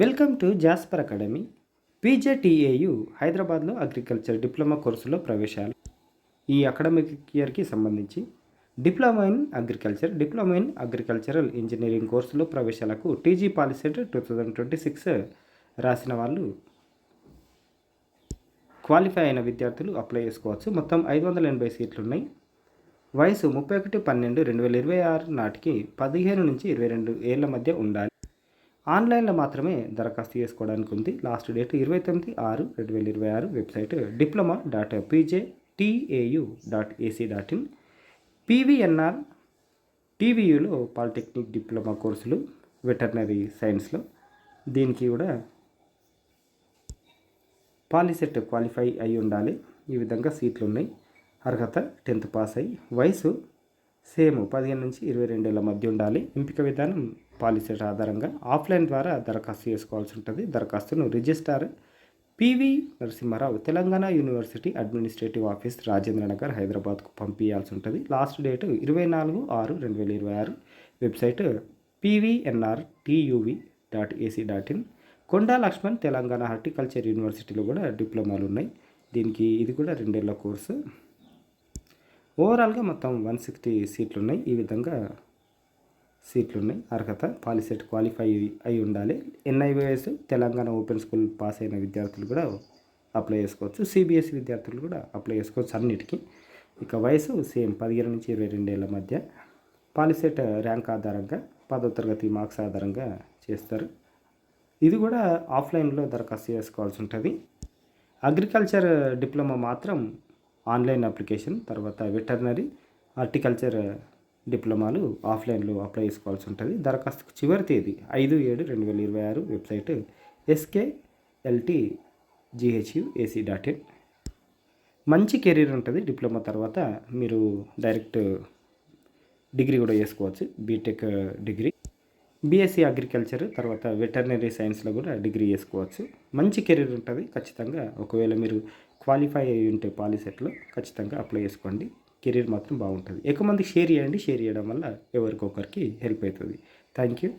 Welcome to Jasper academy. PJTAU హైదరాబాద్లో agriculture diploma కోర్సులో ప్రవేశాలు. ఈ అకాడమిక్ ఇయర్కి సంబంధించి డిప్లొమా ఇన్ అగ్రికల్చరల్ ఇంజనీరింగ్ కోర్సులో ప్రవేశాలకు టీజీ పాలిసెట్ 2026 రాసిన వాళ్ళు క్వాలిఫై అయిన విద్యార్థులు అప్లై చేసుకోవచ్చు. మొత్తం 580 సీట్లు ఉన్నాయి. వయసు 31/12/2026 నాటికి 15 నుంచి 22 ఏళ్ల మధ్య ఉండాలి. ఆన్లైన్లో మాత్రమే దరఖాస్తు చేసుకోవడానికి ఉంది. Last date 29/6/2026. Website diploma.pjtau.ac.in. PVNR టీవీయూలో పాలిటెక్నిక్ డిప్లొమా కోర్సులు వెటర్నరీ సైన్స్లో దీనికి కూడా పాలిసెట్ క్వాలిఫై అయి ఉండాలి. ఈ విధంగా సీట్లు ఉన్నాయి. అర్హత 10th పాస్ అయ్యి వయసు సేమ్ 15 నుంచి 22 ఏళ్ళ మధ్య ఉండాలి. ఎంపిక విధానం పాలిసెట్ ఆధారంగా ఆఫ్లైన్ ద్వారా దరఖాస్తు చేసుకోవాల్సి ఉంటుంది. దరఖాస్తును registrar PV Narasimha Rao, Telangana university administrative office, Rajendra Nagar, హైదరాబాద్కు పంపించాల్సి ఉంటుంది. Last date 24/6/2026. Website pvnrtuv.ac.in. Konda Laxman Telangana horticulture యూనివర్సిటీలో కూడా డిప్లొమాలు ఉన్నాయి. దీనికి ఇది కూడా 2 ఏళ్ల కోర్సు. ఓవరాల్గా మొత్తం 160 సీట్లు ఉన్నాయి. ఈ విధంగా సీట్లు ఉన్నాయి. అర్హత పాలిసెట్ క్వాలిఫై అయి ఉండాలి. NIOS Telangana open school pass అయిన విద్యార్థులు కూడా అప్లై చేసుకోవచ్చు. సిబిఎస్ఈ విద్యార్థులు కూడా అప్లై చేసుకోవచ్చు అన్నిటికీ. ఇక వయసు సేమ్ 15 నుంచి 22 ఏళ్ళ మధ్య. పాలిసెట్ ర్యాంక్ ఆధారంగా 10వ తరగతి మార్క్స్ ఆధారంగా చేస్తారు. ఇది కూడా ఆఫ్లైన్లో దరఖాస్తు చేసుకోవాల్సి ఉంటుంది. అగ్రికల్చర్ డిప్లొమా మాత్రం ఆన్లైన్ అప్లికేషన్, తర్వాత వెటర్నరీ, హార్టికల్చర్ డిప్లొమాలు ఆఫ్లైన్లో అప్లై చేసుకోవాల్సి ఉంటుంది. దరఖాస్తుకు చివరి తేదీ 5/7/2026. Website skltghuac.in. మంచి కెరీర్ ఉంటుంది. డిప్లొమా తర్వాత మీరు డైరెక్ట్ డిగ్రీ కూడా చేసుకోవచ్చు. బీటెక్ డిగ్రీ, బీఎస్సీ అగ్రికల్చర్, తర్వాత వెటర్నరీ సైన్స్లో కూడా డిగ్రీ చేసుకోవచ్చు. మంచి కెరీర్ ఉంటుంది ఖచ్చితంగా. ఒకవేళ మీరు క్వాలిఫై అయి ఉంటే పాలిసెట్లో ఖచ్చితంగా అప్లై చేసుకోండి. కెరీర్ మాత్రం బాగుంటుంది. ఎక్కువ మందికి షేర్ చేయండి. షేర్ చేయడం వల్ల ఎవరికొకరికి హెల్ప్ అవుతుంది. Thank you.